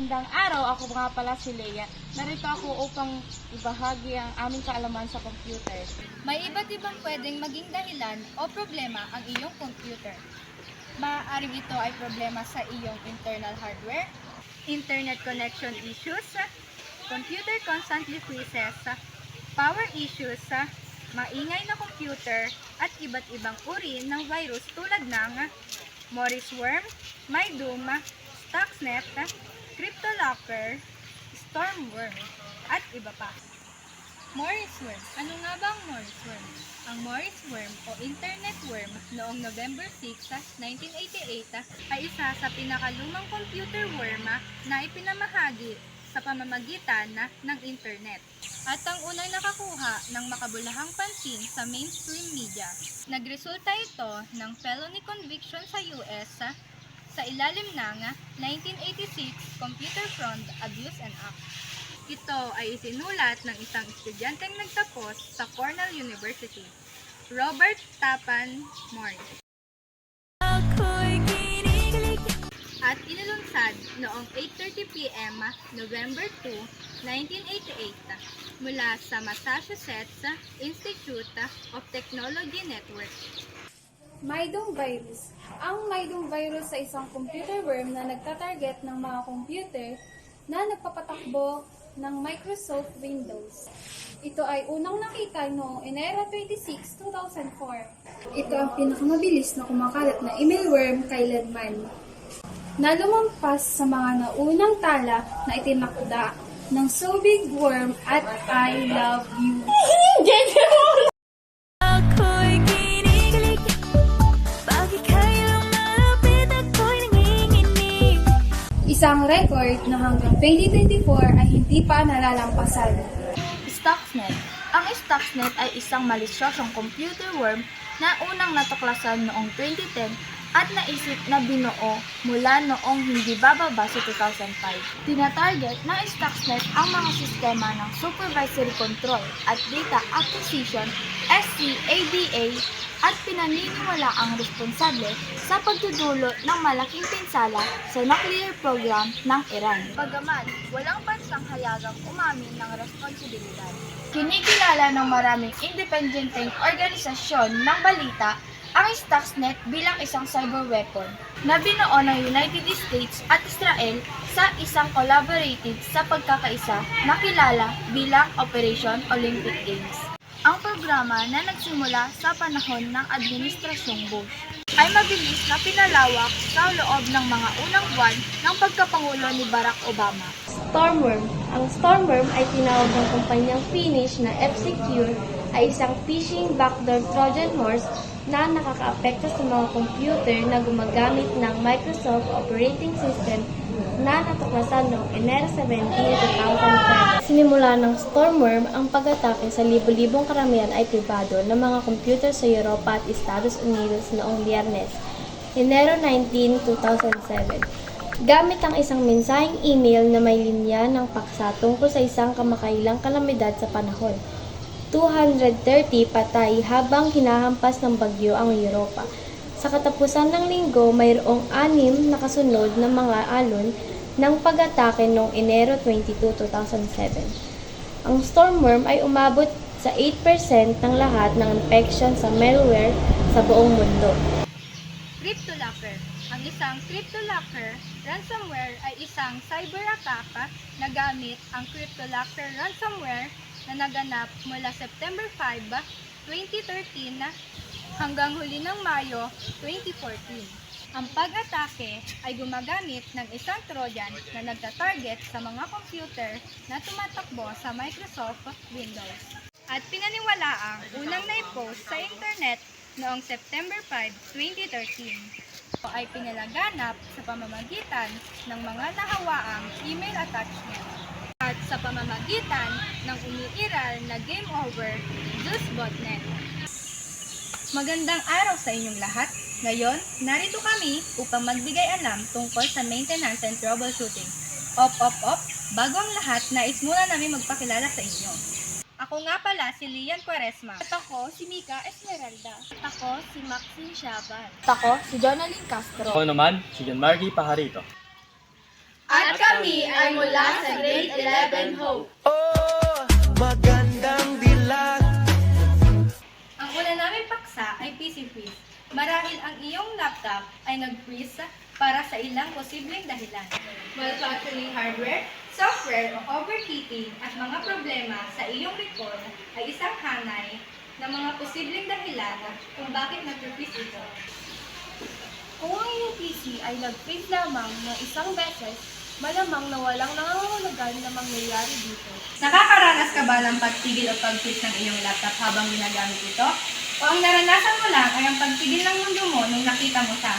Magandang araw, ako nga pala si Leia. Narito ako upang ibahagi ang aming kaalaman sa computer. May iba't ibang pwedeng maging dahilan o problema ang iyong computer. Maaaring ito ay problema sa iyong internal hardware, internet connection issues, computer constantly freezes, power issues, maingay na computer, at iba't ibang uri ng virus tulad ng Morris worm, MyDoom, Stuxnet, CryptoLocker, Stormworm, at iba pa. Morris worm. Ano nga ba ang Morris worm? Ang Morris worm o internet worm noong November 6, 1988 ay isa sa pinakalumang computer worm na ipinamahagi sa pamamagitan ng internet. At ang unang nakakuha ng makabulahang pansin sa mainstream media. Nagresulta ito ng felony conviction sa US sa ilalim ng 1986 Computer Fraud, Abuse and Act. Ito ay isinulat ng isang estudyanteng nagtapos sa Cornell University, Robert Tappan Morris. At inilunsad noong 8:30 p.m. November 2, 1988 mula sa Massachusetts Institute of Technology Network. MyDoom virus. Ang MyDoom virus ay isang computer worm na nagtatarget ng mga computer na nagpapatakbo ng Microsoft Windows. Ito ay unang nakita noong Enero 26, 2004. Ito ang pinakamabilis na kumakalat na email worm kailanman, na lumampas sa mga naunang tala na itinakda ng So Big Worm at I Love You. Isang record na hanggang 2024 ay hindi pa nalalampasan. Stuxnet. Ang Stuxnet ay isang malisyosong computer worm na unang natuklasan noong 2010 at naisip na binuo mula noong hindi bababa sa 2005. Tinatarget ng Stuxnet ang mga sistema ng supervisory control at data acquisition (SCADA) at pinaniniwala ang responsable sa pagdudulot ng malaking pinsala sa nuclear program ng Iran. Bagaman, walang bansang hayagang umamin ng responsibilidad. Kinikilala ng maraming independenteng organisasyon ng balita ang Stuxnet bilang isang cyber weapon na binuo ng United States at Israel sa isang collaborative sa pagkakaisa na kilala bilang Operation Olympic Games. Ang programa na nagsimula sa panahon ng Administrasyong Bush ay mabilis na pinalawak sa loob ng mga unang buwan ng pagkapangulo ni Barack Obama. Stormworm. Ang Stormworm ay tinawag ng kumpanyang Finnish na F-Secure ay isang phishing backdoor Trojan horse na nakakaapekto sa mga computer na gumagamit ng Microsoft Operating System na natuklasan noong Enero 17, 2007. Sinimula ng Stormworm ang pag-atake sa libo-libong karamihan ay pribado ng mga computer sa Europa at Estados Unidos noong Biyernes, Enero 19, 2007. Gamit ang isang mensaheng email na may linya ng paksa tungkol sa isang kamakailang kalamidad sa panahon. 230 patay habang hinahampas ng bagyo ang Europa. Sa katapusan ng linggo, mayroong 6 na kasunod na mga alon ng pag-atake noong Enero 22, 2007. Ang Stormworm ay umabot sa 8% ng lahat ng infection sa malware sa buong mundo. CryptoLocker. Ang isang CryptoLocker ransomware ay isang cyber attack na gamit ang CryptoLocker ransomware na naganap mula September 5, 2013 hanggang huli ng Mayo 2014. Ang pag-atake ay gumagamit ng isang Trojan na nagtatarget sa mga computer na tumatakbo sa Microsoft Windows. At pinaniwalaang unang na-post sa internet noong September 5, 2013. Ito ay pinalaganap sa pamamagitan ng mga nahawaang email attachment at sa pamamagitan ng umiiral na game over Zeus botnet. Magandang araw sa inyong lahat. Ngayon, narito kami upang magbigay alam tungkol sa maintenance and troubleshooting. Bago ang lahat, nais muna namin magpakilala sa inyo. Ako nga pala si Lian Quaresma. At ako si Mika Esmeralda. At ako si Maxine Shaban. At ako si Jonalyn Castro. Ako naman, si John Marky Pajarito. At kami ay mula sa Grade 11 Hope. Oh, magandang dilag. Ang una namin paksa ay PC freeze. Marahil ang iyong laptop ay nag-freeze para sa ilang posibleng dahilan. Malfunctioning hardware, software o overheating at mga problema sa iyong record ay isang hanay ng mga posibleng dahilan kung bakit nag-freeze ito. Kung ang iyong PC ay nag-freeze lamang ng isang beses, malamang na walang nangangahulugan na mangyayari dito. Nakakaranas ka ba ng pagtigil o pag-freeze ng iyong laptop habang ginagamit ito? O ang naranasan mo lang ay ang pagtigil ng mundo mo nung nakita mo siya?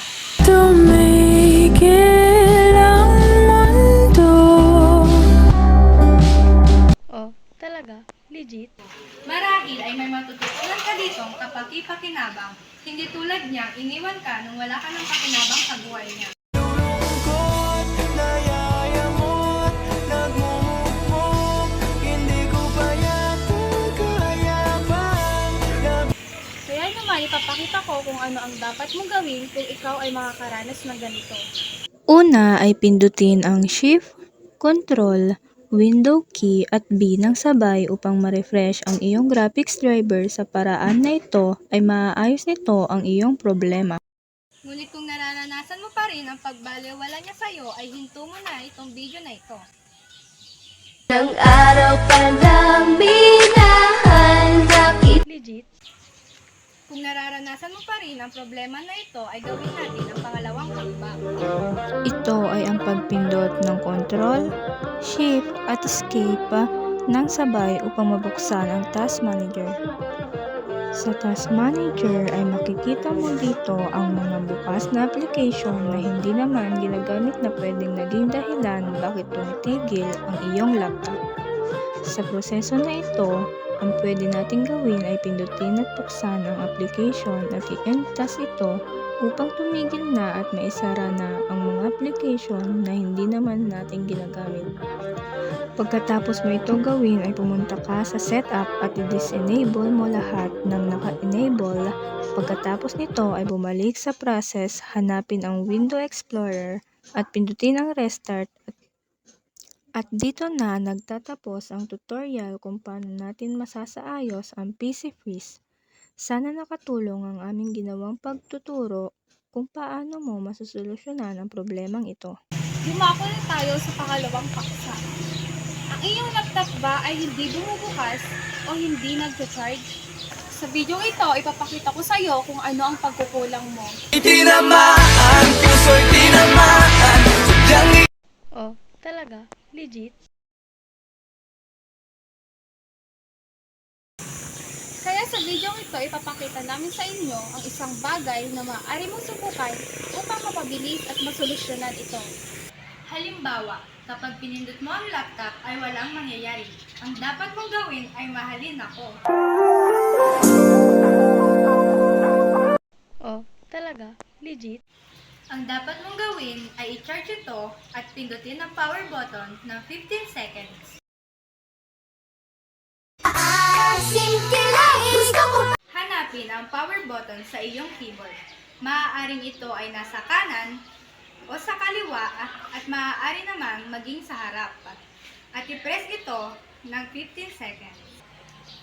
Oh, talaga? Legit? Marahil ay may matututunan ka ditong kapaki-pakinabang, hindi tulad niyang iniwan ka nung wala ka ng pakinabang sa buhay niya. Lungkot, nayayamot, nagmumukmuk, hindi ko pa yata kayabang. Kaya naman ipapakita ko kung ano ang dapat mong gawin kung ikaw ay makakaranas ng ganito. Una ay pindutin ang Shift, Control, Window key at B ng sabay upang ma-refresh ang iyong graphics driver. Sa paraan na ito ay maaayos nito ang iyong problema. Ngunit kung nararanasan mo pa rin ang pagbaliwala niya sa'yo, ay hinto mo na itong video na ito. Nang araw pa lang minahal kita. Legit? Kung nararanasan mo pa rin ang problema na ito, ay gawin natin ang pangalawang hakbang. Ito ay ang pagpindot ng Control, Shift at Escape ng sabay upang mabuksan ang Task Manager. Sa Task Manager ay makikita mo dito ang mga bukas na application na hindi naman ginagamit na pwedeng naging dahilan bakit tumitigil ang iyong laptop. Sa proseso na ito, ang pwede nating gawin ay pindutin at buksan ang application at i-entas ito upang tumigil na at maisara na ang mga application na hindi naman natin ginagamit. Pagkatapos mo ito gawin ay pumunta ka sa setup at i-disable mo lahat ng naka-enable. Pagkatapos nito ay bumalik sa process, hanapin ang Window Explorer at pindutin ang restart. At dito na nagtatapos ang tutorial kung paano natin masasaayos ang PC freeze. Sana nakatulong ang aming ginawang pagtuturo kung paano mo masusolusyonan ang problemang ito. Dumako na tayo sa pangalawang paksa. Ang iyong laptop ba ay hindi bumubukas o hindi nagcha-charge? Sa video ito, ipapakita ko sa iyo kung ano ang pagkukulang mo. Itinamaan, puso'y tinamaan, sadyang Oh, talaga? Legit? Kaya sa video ito, ipapakita namin sa inyo ang isang bagay na maaari mong subukan upang mapabilis at masolusyonan ito. Halimbawa, kapag pinindot mo ang laptop ay walang mangyayari. Ang dapat mong gawin ay mahalin ako. Oh, talaga? Legit? Ang dapat mong gawin ay i-charge ito at pindutin ang power button ng 15 seconds. Hanapin ang power button sa iyong keyboard. Maaaring ito ay nasa kanan o sa kaliwa at maaari namang maging sa harap. At i-press ito ng 15 seconds.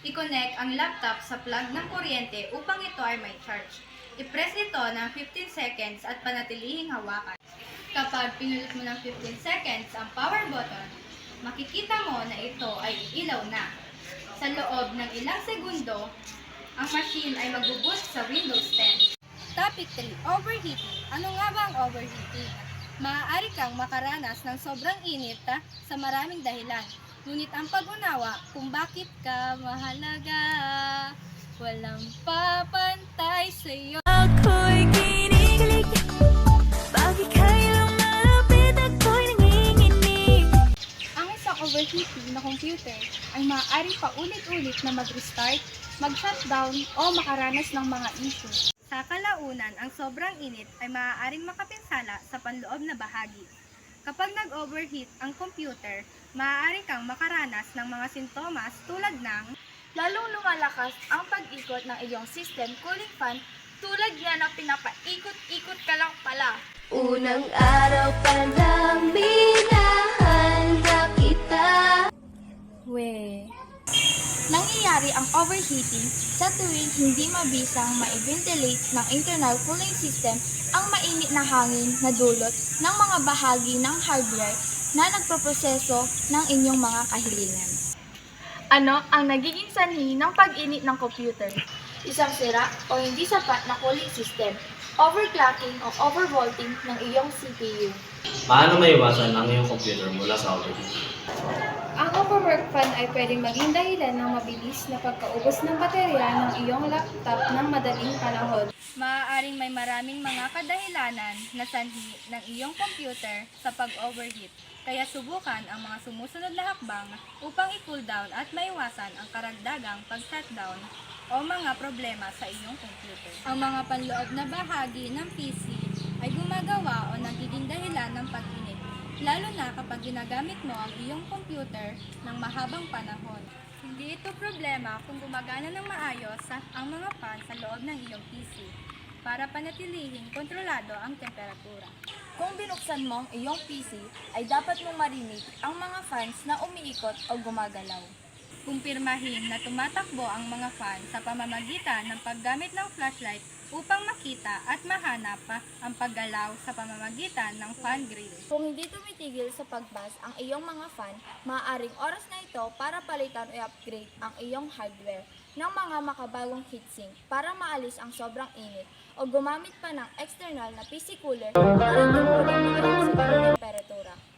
I-connect ang laptop sa plug ng kuryente upang ito ay may charge. I-press ito ng 15 seconds at panatilihing hawakan. Kapag pinulot mo ng 15 seconds ang power button, makikita mo na ito ay ilaw na. Sa loob ng ilang segundo, ang machine ay magbuboot sa Windows 10. Topic 3. Overheating. Ano nga ba ang overheating? Maaari kang makaranas ng sobrang init sa maraming dahilan. Ngunit ang pag-unawa kung bakit ka mahalaga, walang papantay sa iyo. Ako'y kinikilig, bakit kayo lumalapit ako'y nanginginig. Ang isang overheating na computer ay maaari paulit-ulit na mag-restart, mag-shutdown o makaranas ng mga issue. Sa kalaunan, ang sobrang init ay maaaring makapinsala sa panloob na bahagi. Kapag nag-overheat ang computer, maaari kang makaranas ng mga sintomas tulad ng Lalong lumalakas ang pag-ikot ng iyong system cooling fan tulad yan na pinapaikot-ikot ka lang pala. Unang araw pa lang minahal We. Nangyayari ang overheating sa tuwing hindi mabisang ma-ventilate ng internal cooling system ang mainit na hangin na dulot ng mga bahagi ng hardware na nagproproseso ng inyong mga kahilingan. Ano ang nagiging sanhi ng pag-init ng computer? Isang sira o hindi sapat na cooling system, overclocking o overvolting ng iyong CPU. Paano maiwasan ang iyong computer mula sa overheating? Ang overwork fan ay pwedeng maging dahilan ng mabilis na pagkaubos ng baterya ng iyong laptop ng madaling panahon. Maaaring may maraming mga kadahilanan na sanhi ng iyong computer sa pag-overheat. Kaya subukan ang mga sumusunod na hakbang upang i-cool down at maiwasan ang karagdagang pag-shutdown o mga problema sa iyong computer. Ang mga panloob na bahagi ng PC ay gumagawa o nagiging dahilan ng pag-init, lalo na kapag ginagamit mo ang iyong computer ng mahabang panahon. Hindi ito problema kung gumagana ng maayos ang mga fan sa loob ng iyong PC para panatilihing kontrolado ang temperatura. Kung binuksan mo ang iyong PC, ay dapat mong marinig ang mga fans na umiikot o gumagalaw. Kumpirmahin na tumatakbo ang mga fan sa pamamagitan ng paggamit ng flashlight upang makita at mahanap ang paggalaw sa pamamagitan ng fan grill. Kung hindi tumitigil sa pagbuzz ang iyong mga fan, maaaring oras na ito para palitan o upgrade ang iyong hardware ng mga makabagong heatsink para maalis ang sobrang init o gumamit pa ng external na PC cooler para tumulang ang iyong temperatura.